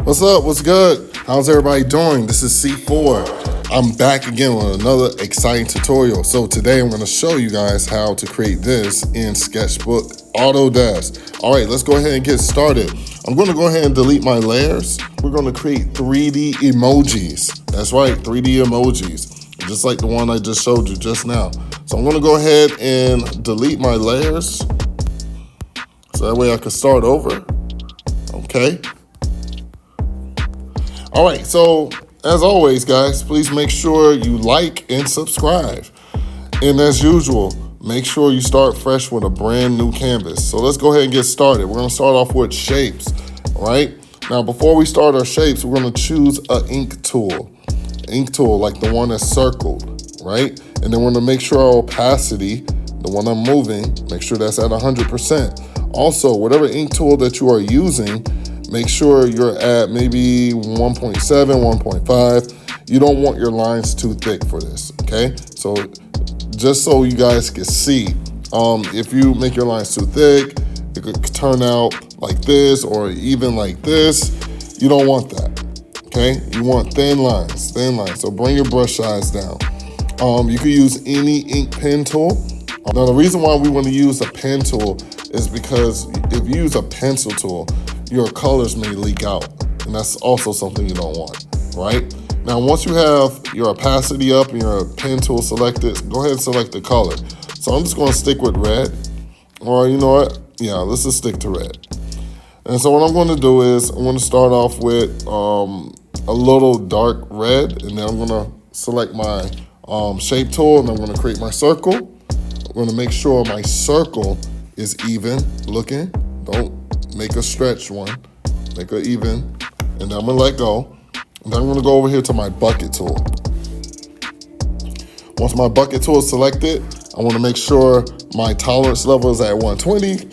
What's up? What's good? How's everybody doing? This is C4. I'm back again with another exciting tutorial. So today I'm going to show you guys how to create this in Sketchbook Autodesk. All right, let's go ahead and get started. I'm going to go ahead and delete my layers. We're going to create 3D emojis. That's right, 3D emojis, just like the one I just showed you just now. So I'm going to go ahead and delete my layers so that way I can start over. Okay. All right, so as always, guys, please make sure you like and subscribe. And as usual, make sure you start fresh with a brand new canvas. So let's go ahead and get started. We're gonna start off with shapes, all right? Now, before we start our shapes, we're gonna choose an ink tool. Ink tool like the one that's circled, right? And then we're gonna make sure our opacity, the one I'm moving, make sure that's at 100%. Also, whatever ink tool that you are using, make sure you're at maybe 1.7, 1.5. You don't want your lines too thick for this, okay? So just so you guys can see, if you make your lines too thick, it could turn out like this or even like this. You don't want that, okay? You want thin lines, So bring your brush size down. You can use any ink pen tool. Now, the reason why we want to use a pen tool is because if you use a pencil tool, your colors may leak out, and that's also something you don't want, right? Now, once you have your opacity up and your pen tool selected, go ahead and select the color. So I'm just gonna stick with red, or you know what? Yeah, let's just stick to red. And so what I'm gonna do is I'm gonna start off with a little dark red, and then I'm gonna select my shape tool, and I'm gonna create my circle. I'm gonna make sure my circle is even looking. Don't make a stretched one, make it even, and then I'm gonna let go. And then I'm gonna go over here to my bucket tool. Once my bucket tool is selected, I wanna make sure my tolerance level is at 120,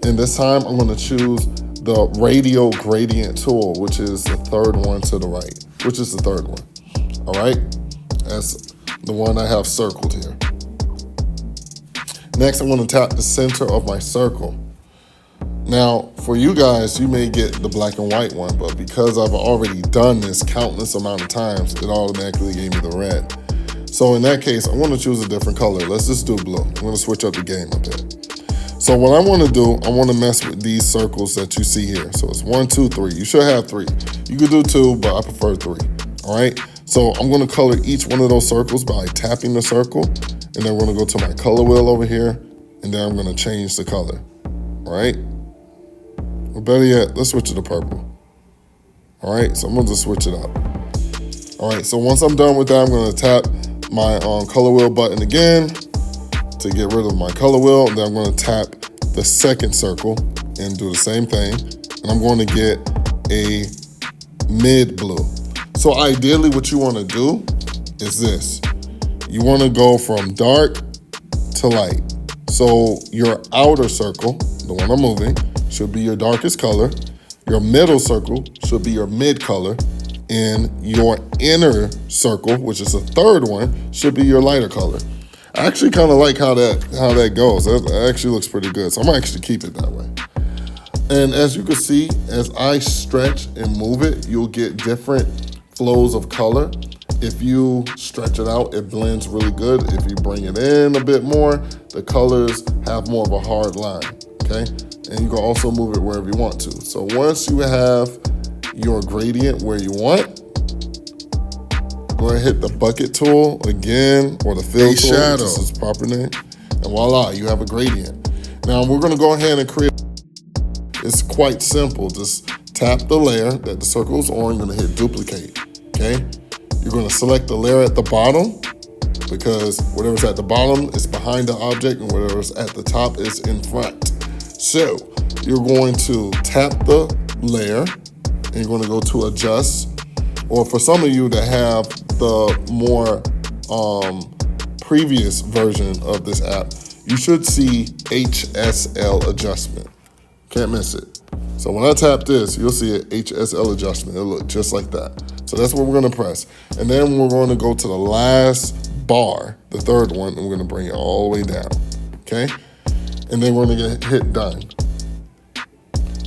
and this time I'm gonna choose the radial gradient tool, which is the third one to the right, which is the third one, all right? That's the one I have circled here. Next, I'm gonna tap the center of my circle. Now, for you guys, you may get the black and white one, but because I've already done this countless amount of times, it automatically gave me the red. So in that case, I want to choose a different color. Let's just do blue. I'm going to switch up the game a bit. So what I want to do, I want to mess with these circles that you see here. So it's 1, 2, 3. You should have 3. You could do 2, but I prefer 3. All right. So I'm going to color each one of those circles by tapping the circle, and then we're going to go to my color wheel over here, and then I'm going to change the color. All right. Or better yet, let's switch it to purple. All right, so I'm gonna just switch it up. All right, so once I'm done with that, I'm gonna tap my color wheel button again to get rid of my color wheel, and then I'm gonna tap the second circle and do the same thing, and I'm going to get a mid blue. So ideally what you wanna do is this. You wanna go from dark to light. So your outer circle, the one I'm moving, should be your darkest color. Your middle circle should be your mid color. And your inner circle, which is the third one, should be your lighter color. I actually kind of like how that goes. That actually looks pretty good. So I'm gonna actually keep it that way. And as you can see, as I stretch and move it, you'll get different flows of color. If you stretch it out, it blends really good. If you bring it in a bit more, the colors have more of a hard line, okay? And you can also move it wherever you want to. So once you have your gradient where you want, go ahead and hit the bucket tool again, or the fill tool, which is its proper name, and voila, you have a gradient. Now we're gonna go ahead and create, it's quite simple. Just tap the layer that the circle is on, you're gonna hit duplicate, okay? You're gonna select the layer at the bottom, because whatever's at the bottom is behind the object, and whatever's at the top is in front. So you're going to tap the layer, and you're going to go to adjust. Or for some of you that have the more previous version of this app, you should see HSL adjustment. Can't miss it. So when I tap this, you'll see an HSL adjustment. It'll look just like that. So that's what we're going to press. And then we're going to go to the last bar, the third one, and we're going to bring it all the way down. Okay? And then we're gonna hit done.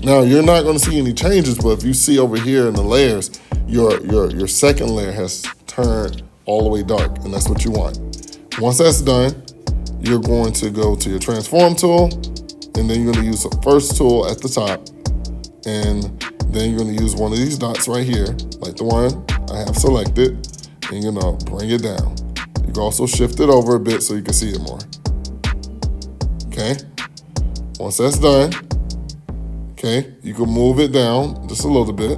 Now you're not gonna see any changes, but if you see over here in the layers, your second layer has turned all the way dark, and that's what you want. Once that's done, you're going to go to your transform tool, and then you're gonna use the first tool at the top, and then you're gonna use one of these dots right here, like the one I have selected, and you're gonna bring it down. You can also shift it over a bit so you can see it more. Okay, once that's done, okay, you can move it down just a little bit.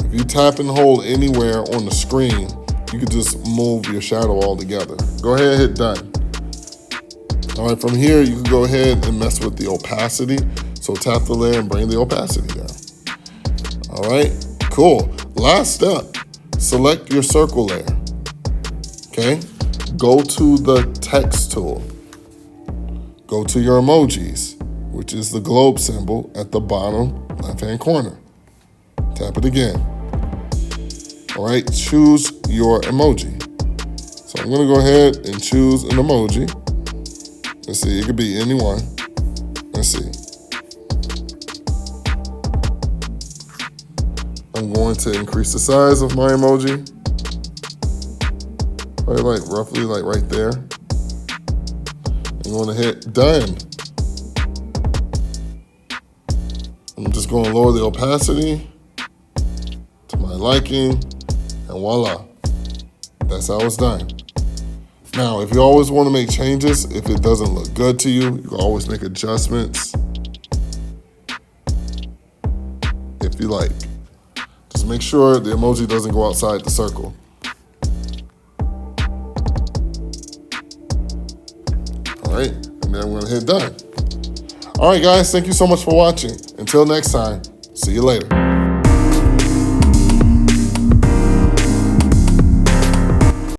If you tap and hold anywhere on the screen, you can just move your shadow all together. Go ahead and hit done. All right, from here, you can go ahead and mess with the opacity. So tap the layer and bring the opacity down. All right, cool. Last step, select your circle layer, okay? Go to the text tool. Go to your emojis, which is the globe symbol at the bottom left-hand corner. Tap it again. All right, choose your emoji. So I'm gonna go ahead and choose an emoji. Let's see, it could be any one. Let's see. I'm going to increase the size of my emoji. Probably like roughly like right there. I'm going to hit done. I'm just going to lower the opacity to my liking, and voila. That's how it's done. Now, if you always want to make changes, if it doesn't look good to you, you can always make adjustments if you like. Just make sure the emoji doesn't go outside the circle. All right, and then I'm gonna hit done. All right, guys, thank you so much for watching. Until next time, see you later.